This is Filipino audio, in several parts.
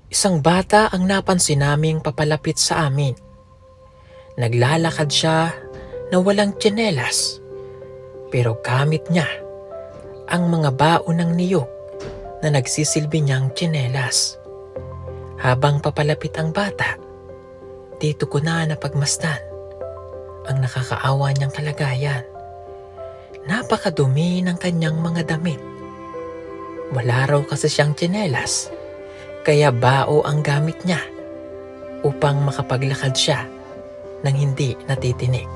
Isang bata ang napansin naming papalapit sa amin. Naglalakad siya na walang tsinelas, pero gamit niya ang mga baon ng niyog na nagsisilbi niyang tsinelas. Habang papalapit ang bata, dito ko na napagmasdan ang nakakaawa niyang kalagayan. Napakadumi ng kanyang mga damit. Wala raw kasi siyang tsinelas, kaya bao ang gamit niya upang makapaglakad siya nang hindi natitinik.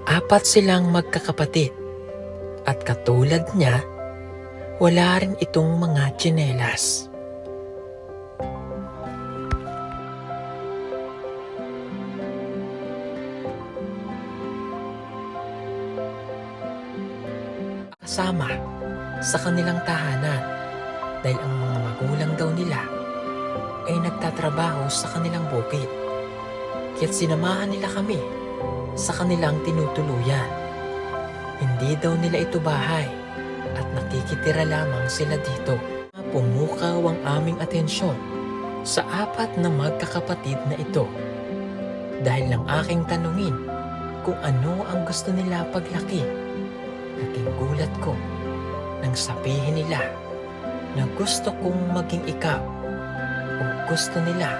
4 silang magkakapatid at katulad niya, wala rin itong mga tsinelas. Kasama sa kanilang tahanan dahil ang mga magulang daw nila ay nagtatrabaho sa kanilang bukid. Kaya't sinamahan nila kami sa kanilang tinutuluyan. Hindi daw nila ito bahay at nakikitira lamang sila dito. Pumukaw ang aming atensyon sa 4 na magkakapatid na ito dahil lang aking tanungin kung ano ang gusto nila paglaki. Naging gulat ko nang sabihin nila na gusto kong maging ikaw o gusto nila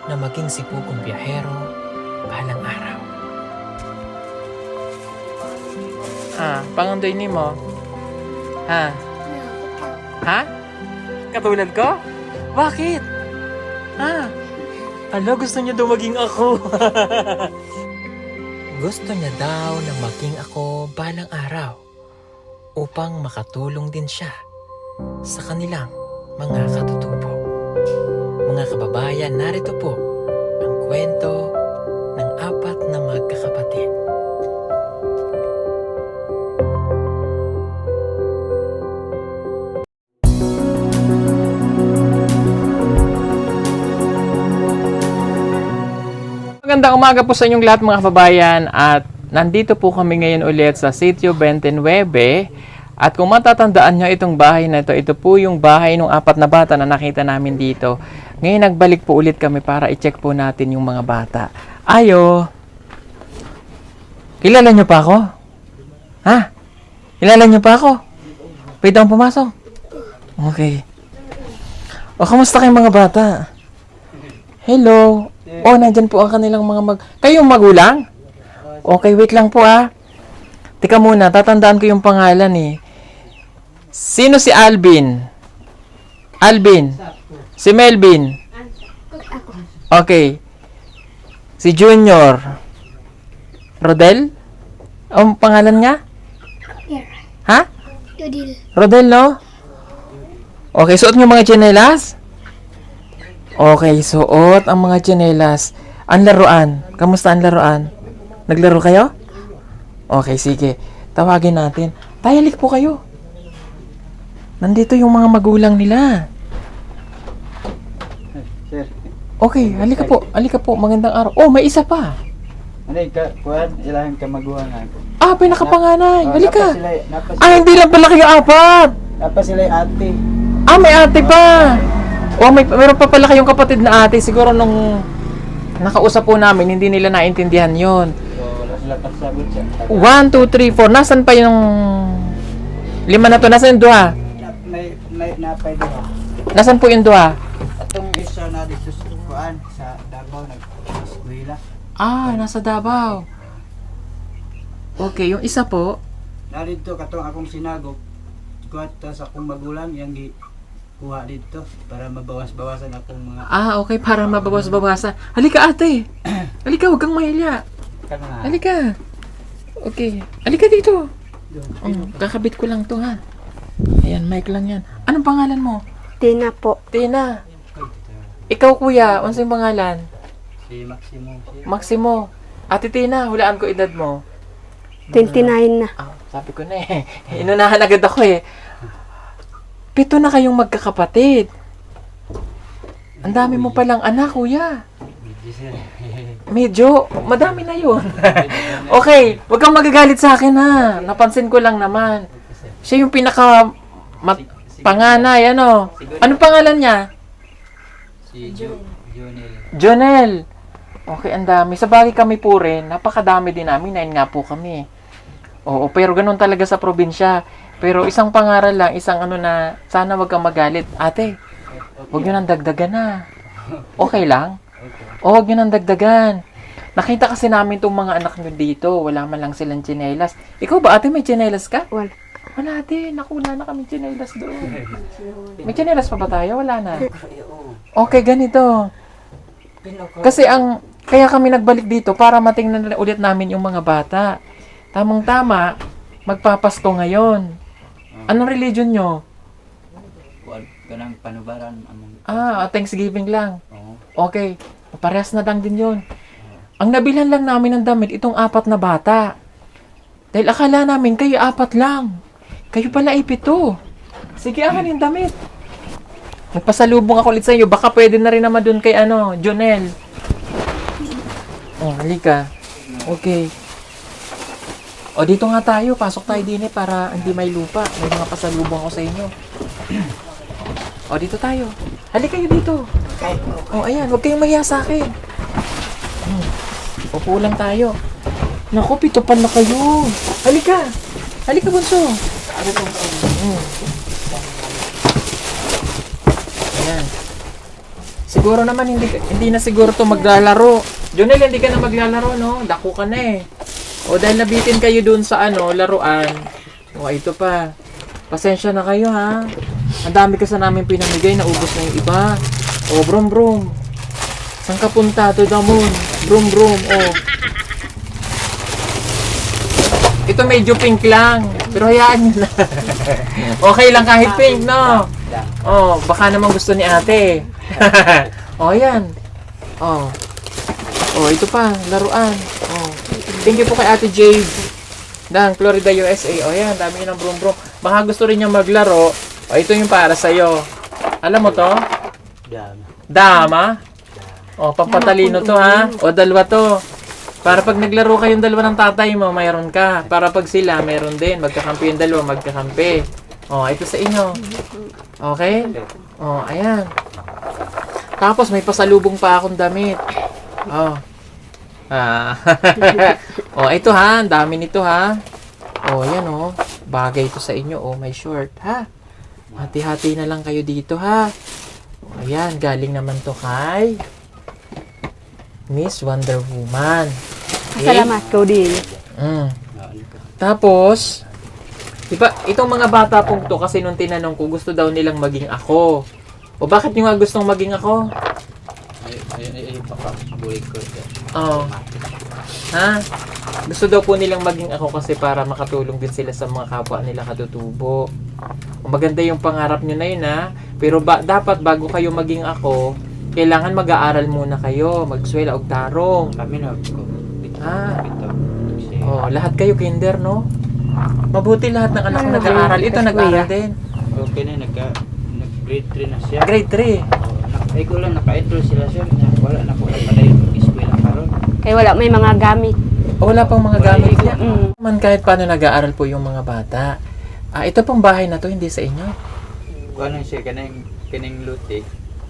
na maging sibugong biyahero balang araw. Pangandoy ni mo? Ha? Katulad ko? Bakit? Gusto niya daw maging ako. Gusto niya daw na maging ako balang araw upang makatulong din siya sa kanilang mga katutubo. Mga kababayan, narito po ang kwento ng 4 na magkakapatid. Magandang umaga po sa inyong lahat mga kababayan at nandito po kami ngayon ulit sa Sitio 29 at kung matatandaan nyo itong bahay na ito po yung bahay ng 4 na bata na nakita namin dito. Ngayon nagbalik po ulit kami para i-check po natin yung mga bata. Ayo! Kilala nyo pa ako? Kilala nyo pa ako? Pwede akong pumasok? Okay. O, kamusta kayong mga bata? Hello! Nandyan po ang kanilang mga Kayong magulang? Okay, wait lang po Teka muna, tatandaan ko yung pangalan Sino si Alvin? Alvin? Si Melvin? Okay. Si Junior? Rodel? Ang pangalan niya? Rodel, no? Okay, suot niyo mga tsinelas? Okay, suot ang mga tsinelas. Ang laruan. Kamusta ang laruan? Naglaro kayo? Okay, sige. Tawagin natin. Tayalik po kayo. Nandito yung mga magulang nila. Sir. Okay, halika po. Halika po. Magandang araw. May isa pa. Kuwan, ilang kamaguangan. Pinakapanganay. Halika. Napa Hindi lang pala kayo 4. sila ate. May ate pa. Meron pa pala kayong kapatid na ate. Siguro nung nakausap po namin, hindi nila naintindihan yon. So, wala sila pasagot siya. 1, 2, 3, 4. Nasaan pa yung 5 na to? Nasaan yung 2? May napay doha. Nasaan po yung 2? Atong isa na dito sa kuwan, sa Davao, nag-eskwela. Nasa Davao. Okay, yung isa po. Narito katong akong sinagop. Kuwan ta sa akong magulang, yung kuha dito para mabawas-bawasan akong mga... Okay, para mabawas-bawasan. Halika ate. Halika, huwag kang mahiya. Halika. Okay. Halika dito. Kakabit ko lang to Ayan, mic lang yan. Anong pangalan mo? Tina po. Tina. Ikaw kuya, ano yung pangalan? Si Maximo. Maximo. Ate Tina, hulaan ko edad mo. 29 na. Sabi ko na Inunahan agad ako 7 na kayong magkakapatid. Ang dami mo palang anak, kuya. Medyo, madami na yun. Okay, wag kang magagalit sa akin Napansin ko lang naman. Siya yung panganay, ano? Anong pangalan niya? Si Jonel. Jonel! Okay, ang dami. Sa bagay kami po rin, napakadami din namin. 9 nga po kami. Oo, pero ganun talaga sa probinsya. Pero isang pangaral lang, isang ano na, sana wag kang magalit. Ate, wag nyo nang dagdagan na. Okay lang? O, wag nyo nang dagdagan. Nakita kasi namin tong mga anak nyo dito. Wala man lang silang tsinelas. Ikaw ba, ate, may tsinelas ka? Wala. Wala din. Nakuna na kami tsinelas doon. May tsinelas pa ba tayo? Wala na. Okay, ganito. Kasi kaya kami nagbalik dito para matingnan ulit namin yung mga bata. Tamang-tama, magpapasko ngayon. Anong religion nyo? Kanang panubaran. Thanksgiving lang. Oo. Okay, parehas na lang din yun. Ang nabilhan lang namin ng damit, itong 4 na bata. Dahil akala namin, kayo 4 lang. Kayo pala ay 7. Sige, akin yung damit. Magpasalubong ako ulit sa inyo. Baka pwede na rin naman dun kay Jonel. Oh, halika. Okay. O, dito nga tayo. Pasok tayo din para hindi may lupa. May mga pasalubong ako sa inyo. O, dito tayo. Halika kayo dito. O, ayan. Huwag kayong mahiya sa akin. Upo lang tayo. Naku, 7 pa na kayo. Halika. Halika, bunso. Ayan. Siguro naman hindi na siguro to maglalaro. Jonel, hindi ka na maglalaro, no? Dako ka na eh. O dahil nabitin kayo dun sa laruan. O ito pa. Pasensya na kayo ha. Ang dami kasi namin pinamigay, naubos na yung iba. O brum brum. Saan ka punta to the moon? Brum brum. O. Ito medyo pink lang. Pero hayaan nyo na. Okay lang kahit pink, no? Oh, baka naman gusto ni ate. Oh, yan. Oh. Oh, ito pa, laruan. Oh. Thank you po kay Ate Jade ng Florida, USA. Oh, yan, dami ng brum-brum. Baka gusto rin niya maglaro. Oh, ito yung para sa'yo. Alam mo to? Dama. Oh, pampatalino to ha. O, 2 to. Para pag naglaro kayong 2 ng tatay mo, mayroon ka. Para pag sila, mayroon din. Magkakampi yung 2, magkakampi. Oh, ito sa inyo. Okay? Oh, ayan. Tapos may pasalubong pa akong damit. Oh. Oh, ito ha. Ang dami nito ha. Oh, yan oh. Bagay ito sa inyo. Oh, may short ha. Hati-hati na lang kayo dito ha. Oh, ayan. Galing naman to kay Miss Wonder Woman. Okay? Salamat ko din. Tapos, diba, itong mga bata pong to, kasi nung tinanong ko, gusto daw nilang maging ako. O bakit nyo nga gustong maging ako? Ay, papabulig ko. Oo. Ha? Gusto daw po nilang maging ako kasi para makatulong din sila sa mga kapwa nila katutubo. O maganda yung pangarap nyo na yun ha. Pero dapat bago kayo maging ako, kailangan mag-aaral muna kayo, magswela og tarong. Kami na. Oh, lahat kayo kinder, no? Mabuti lahat ng anak ko nag-aaral. Ito nag-aaral din. Okay na, nag-grade 3 na siya. Grade 3. Ay ko lang, naka-enroll sila siya. Wala na po na pala yung eskwela karon. Kaya wala may mga gamit. O, wala pang mga gamit niya. Mm. Man kahit paano nag-aaral po yung mga bata. Ito pong bahay na to, hindi sa inyo. Ano siya, kaning lutik,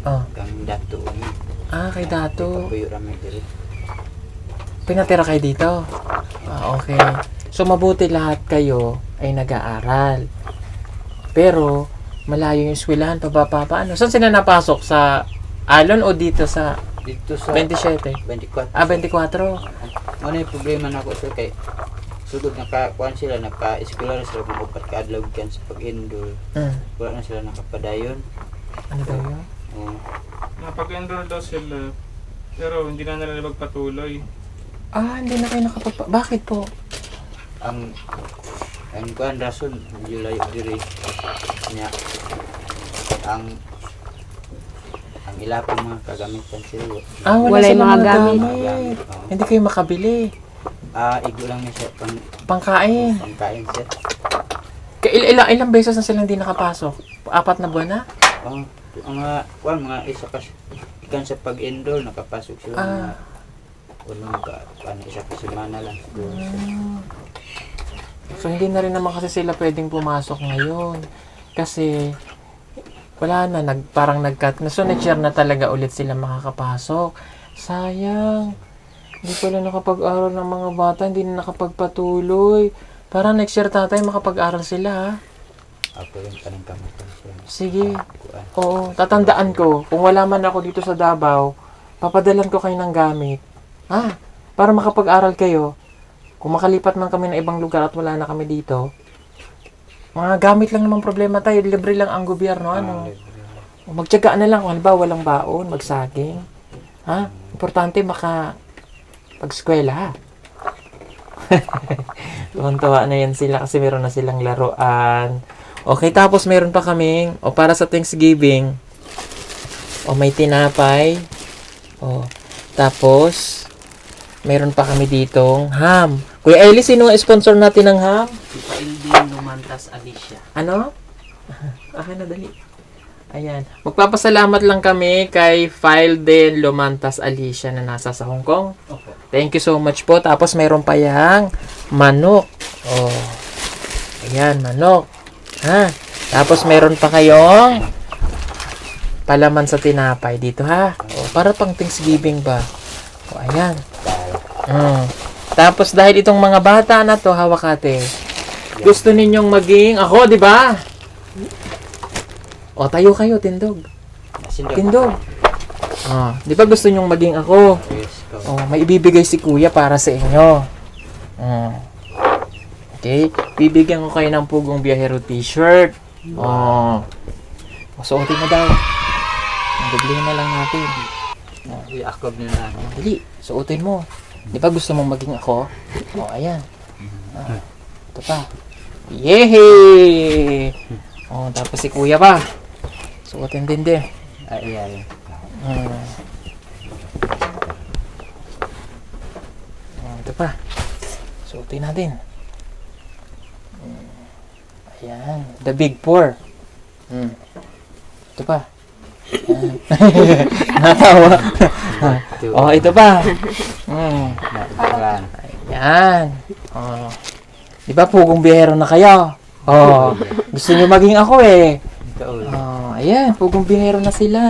Oh. kang dato. Kay Dato. Puyo rami diri. Pinatira kayo dito. Okay. So, mabuti lahat kayo ay nag-aaral. Pero, malayo yung eskwelahan. Paano? Saan sila napasok? Sa Alon o dito sa Dito sa 27? 24. 24. Ano yung problema na ako sir kay sugod nakakuan sila naka-eskwela sila kung upat ka adlaw kan sa pag-enroll. Wala na sila nakapadayon. Ano daw yun? Napag-enroll daw sila, pero hindi na nila magpatuloy. Hindi na kayo Bakit po? Ang kuan rason July diri niya ang ila po mga kagamitan sila. Wala Wala yung silang mga gamit. Hindi kayo makabili. Igo lang niya siya Pangkain. pangkain siya. Ilang beses na silang hindi nakapasok? 4 na buwan na? Mga isa kasi ikan sa pag-enroll nakapasok sila mga isa ka semana lang siguro. So hindi na rin naman kasi sila pwedeng pumasok ngayon. Kasi Wala na, parang nag-cut na. So, next year na talaga ulit sila makakapasok. Sayang. Hindi pala nakapag-aral ng mga bata, hindi na nakapagpatuloy. Para next year, tatay, makapag-aral sila, ha? Ako rin pa ng kamatay siya. Sige. Oo, tatandaan ko. Kung wala man ako dito sa Davao, papadalan ko kayo ng gamit. Ha? Para makapag-aral kayo. Kung makalipat man kami ng ibang lugar at wala na kami dito, mga gamit lang naman problema tayo. Libre lang ang gobyerno. Ano? Magtiyaga na lang. Halimbawa, walang baon, magsaging. Ha? Importante pag-eskwela, ha? Tuwan-tuwa na yan sila kasi meron na silang laruan. Okay, tapos meron pa kaming, para sa Thanksgiving, may tinapay. Tapos, meron pa kami ditong ham. Kuya Eli, sino ang sponsor natin ng ham? Si Pailding Lumantas Alicia. Ano? Akin na, dali. Ayan. Magpapasalamat lang kami kay Pailding Lumantas Alicia na nasa sa Hong Kong. Opo. Thank you so much po. Tapos mayroon pa yang manok. Ayan, manok. Ha? Tapos mayroon pa kayong palaman sa tinapay dito, ha? Para pang Thanksgiving ba? Ayan. Tapos dahil itong mga bata na to, hawak ate. Gusto ninyong maging ako, di ba? Tayo kayo, tindog. Tindog. Di ba gusto ninyong maging ako? Yes, go. May ibibigay si kuya para sa inyo. Okay? Bibigyan ko kayo ng Pugong Biyahero t-shirt. Suotin mo daw. Dublihin na lang natin. Iakob nyo na. Dali, suotin mo. Di ba gusto mong maging ako? Ayan. Ito pa. Yehey! Tapos si kuya pa. Suotin din din. Ay. Ito pa. Suotin natin. Ayan. The Big Four. Ito pa. Natawa. Ito pa. Ayan. Di ba Pugong Biyahero na kayo? Gusto niyo maging ako eh. Ayan. Pugong Biyahero na sila.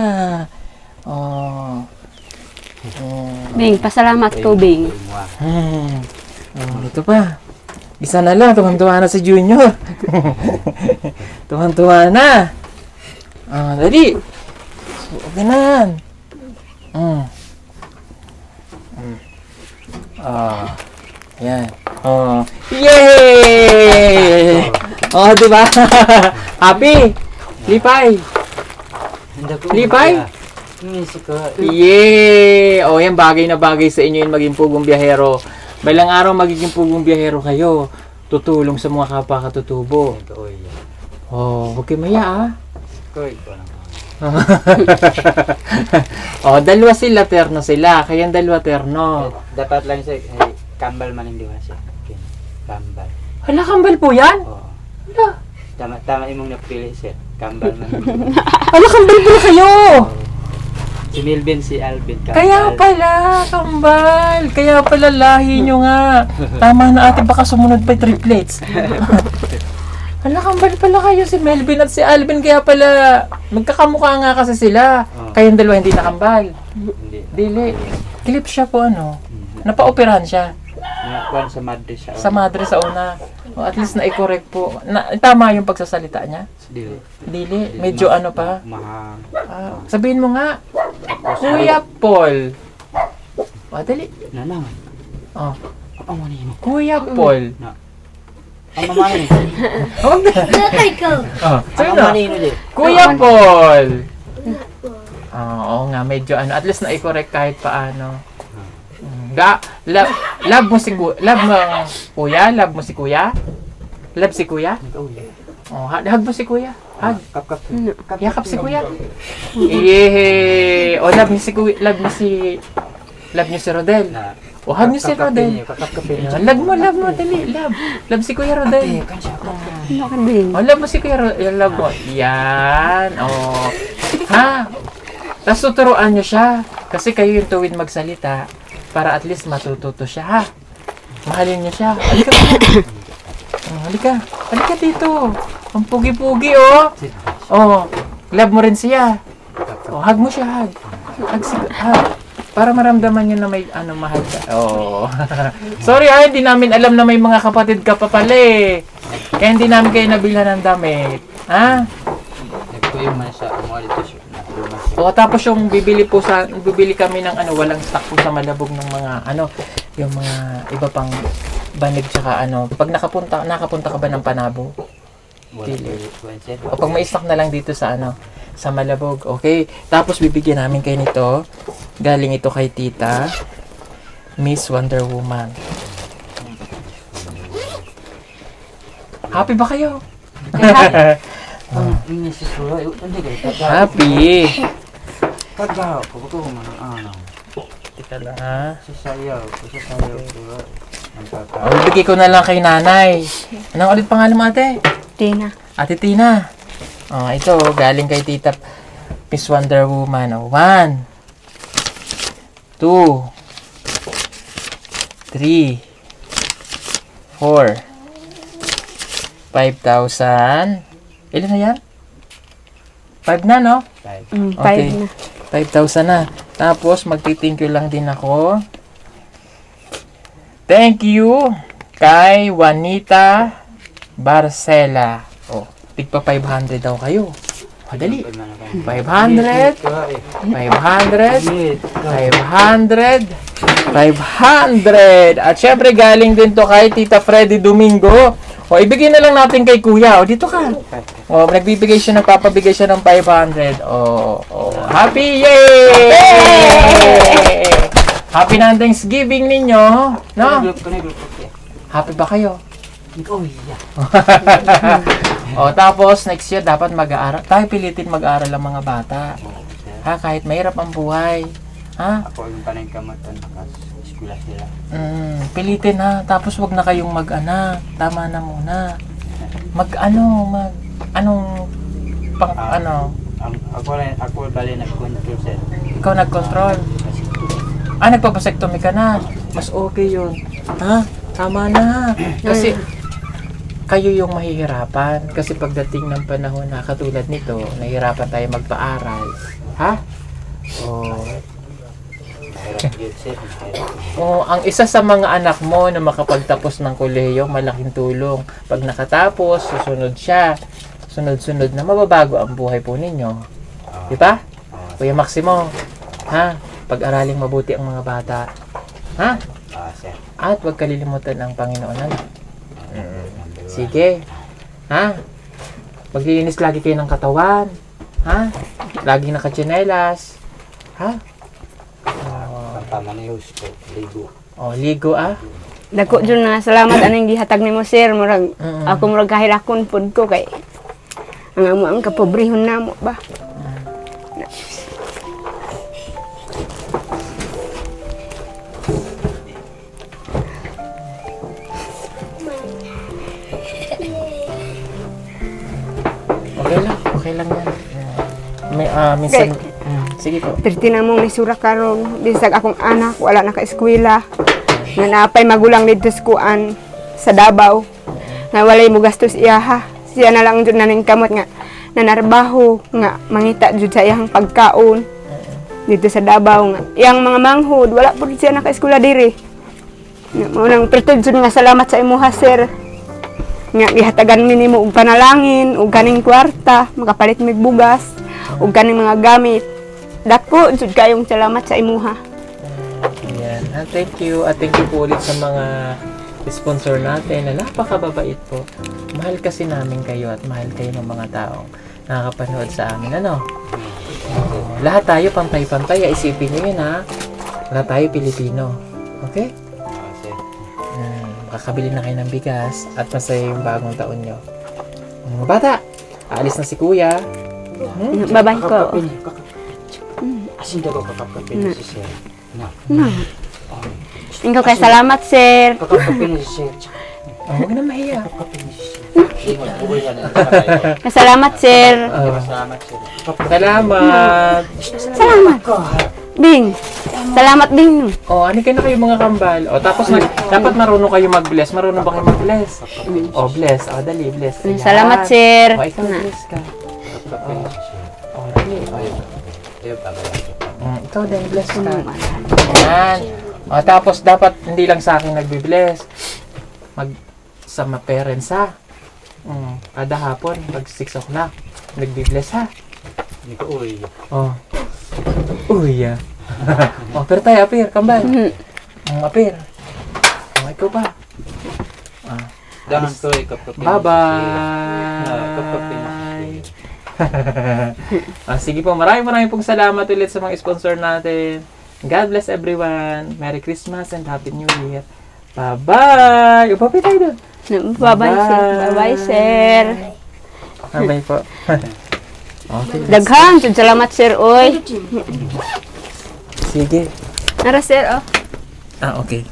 Bing, pasalamat ko, Bing. Ito pa. Isa na lang. Tuwan-tuwa na si Junior. Tuwan-tuwa na. Dali. Okay na. Ayan. Yay! Diba? Happy? Lipay? Lipay? Yay! Yan bagay na bagay sa inyo yung maging Pugong Biyahero. Balang araw magiging Pugong Biyahero kayo. Tutulong sa mga kapwa katutubo. Huwag kayo maya, dalawa sila, terno sila. Kaya dalawa terno. Dapat lang siya, kambal man hindi siya. Kambal. Hala, kambal po yan? Hala. Tama imong napili siya. Kambal man. Hala, kambal pala kayo! Si Melvin, si Alvin. Kambal. Kaya pala, kambal. Kaya pala lahi nyo nga. Tama na ate, baka sumunod pa yung triplets. Hala, kambal pala kayo, si Melvin at si Alvin. Kaya pala, magkakamukha nga kasi sila. Kayong dalawa hindi nakambal. Hindi. Dili. Clip siya po, Napa-operahan siya. Nakakuan sa madre siya. Sa madre sa una. At least na-correct po. Tama yung pagsasalita niya. Dili. Medyo pa. Sabihin mo nga. Kuya Paul. Dali. Nanang. Ang manino. Kuya Paul. Ang mamani. Huwag na. Sabi Ang na. manino din. Kuya Paul. Oo nga, medyo at least na-correct kahit paano. Love mo si kuya? Love mo si kuya? Love si kuya? Hug mo si kuya? Hug. Yakap si kuya? Yehey! Love niyo si kuya? Love niyo si Rodel? Hug niyo si Rodel? Love mo, dali. Love si Kuya Rodel. Love mo si Kuya Rodel. Love mo. Yan. Tapos tuturuan niyo siya. Kasi kayo yung tuwid magsalita. Para at least matututo siya, ha? Mahalin niyo siya. Halika. Halika dito. Ang pugi-pugi, Love mo rin siya. Oh, hug mo siya, hug. Hug. Para maramdaman niya na may mahal ka. Oh. Sorry hindi namin alam na may mga kapatid ka pa pala eh. Kaya hindi namin kayo nabilhan ng damit. Ha? Nagkuyo man sa mga dito siya. O tapos yung bibili kami ng walang stock po sa Malabog ng mga yung mga iba pang banig tsaka pag nakapunta ka ba ng Panabo? Pili. O pag may stock na lang dito sa sa Malabog. Okay. Tapos bibigyan namin kayo nito. Galing ito kay Tita Miss Wonder Woman. Happy ba kayo? Happy. Kagaw, pagkuto ko man Teka lang ha. sasayaw. O, bibigay ko na lang kay nanay. Anong ulit pangalan mo ate? Tina. Ate Tina. O, ito galing kay Tita Miss Wonder Woman. O, 1 2 3 4 5,000. Ilan na yan? 5 na, no? 5 Okay. na. 5,000 na. Tapos, magti-thank you lang din ako. Thank you kay Juanita Barcela. Oh, tigpa 500 daw kayo. Madali. 500. 500. At syempre, galing din to kay Tita Freddy Domingo. O, ibigay na lang natin kay Kuya. O, dito ka. O, nagbibigay siya, nagpapabigay siya ng 500. O, happy! Yay! Happy na ang Thanksgiving ninyo. No? Happy ba kayo? O, tapos, next year, dapat mag-aaral. Tayo pilitin mag-aaral ang mga bata. Ha? Kahit mahirap ang buhay. Ha? Ako yung kanay kamatan naka-eskwela sila. Pilitin ha. Tapos wag na kayong mag-ana. Tama na muna. Ako bali nag-control sir. Ikaw nag-control. Nagpapasektomy ka na. Mas okay yun. Ha? Tama na. Kasi kayo yung mahihirapan. Kasi pagdating ng panahon na katulad nito, nahihirapan tayo magpaaral. Ha? Mahirap yun sir. Ang isa sa mga anak mo na makapagtapos ng kolehiyo, malaking tulong. Pag nakatapos, susunod siya. Sunod-sunod na mababago ang buhay po ninyo. Di ba? Kuya Maximo, ha? Pag-araling mabuti ang mga bata. Ha? Sir. At huwag kalilimutan ang Panginoon. Sige. Ha? Maglilinis lagi kayo ng katawan. Ha? Laging nakatsinelas. Ha? Tama na yung gusto. Ligo. Ligo Dako dyan na salamat anong gihatag nimo sir. Murag, ako murag kahilakon pod ko kay ang amo ang kapobrehon namo ba. Okay lang yan. Minsan, sige po. Perti na mong nisura karon bisag akong anak wala na ka eskwela. Nga napay magulang dito sa kuan sa Davao. Nga walay mo gastos iyaha. Siya na lang jud naning kamot nga nanarbaho nga mangita jud sa iyang pagkaon dito sa Davao nga. Iyang mga manghod wala pud siya naka-eskwela diri. Nga mo nang pertud jud nga salamat sa imuha sir. Nga gihatagan mi nimo og panalangin ug kaning kwarta makapalit mig bugas ug kaning mga gamit. Dako jud kayong salamat sa imuha. Yan. Thank you. At thank you po ulit sa mga sponsor natin na napakababait po. Mahal kasi namin kayo at mahal kayo ng mga taong nakakapanood sa amin. Lahat tayo pantay-pantay. Isipin nyo yun ha. Lahat tayo Pilipino. Okay? Sir. Makakabili na kayo ng bigas at masaya yung bagong taon nyo. Mga bata, aalis na si Kuya. Babay ko. Asin daw kakapapin si sir. Ikaw kay salamat sir. Kakapapin si sir. Huwag na mahiya. Salamat sir. Salamat sir. Salamat. Salamat. Bing. Salamat Bing. Ano kayo na kayo mga kambal? Tapos dapat marunong kayo mag-bless. Marunong ba kayo mag-bless? Bless. Dali, bless. Ayan. Salamat sir. Ikaw bless ka. sa'yo, pabayaan ko. Ikaw din, bless ka. Ano man. Yan. O, tapos dapat hindi lang sa akin nagbibless. Sa mga parents ha. Kada hapon, pag 6 o'clock, nagbibless ha. Hindi ko, uy. Oh. Uy, ah. Oh, pero tayo, apir, kambal. Apir. Oh, ikaw pa. Dahan ko, kapag Bye-bye. Sige po, maraming pong salamat ulit sa mga sponsor natin. God bless everyone. Merry Christmas and Happy New Year. Bye-bye. Upapit tayo doon. Bye-bye, sir. Bye-bye, sir. Bye-bye po. Okay. Daghan, salamat, sir, oy. Sige. Nara, sir, oh. Okay.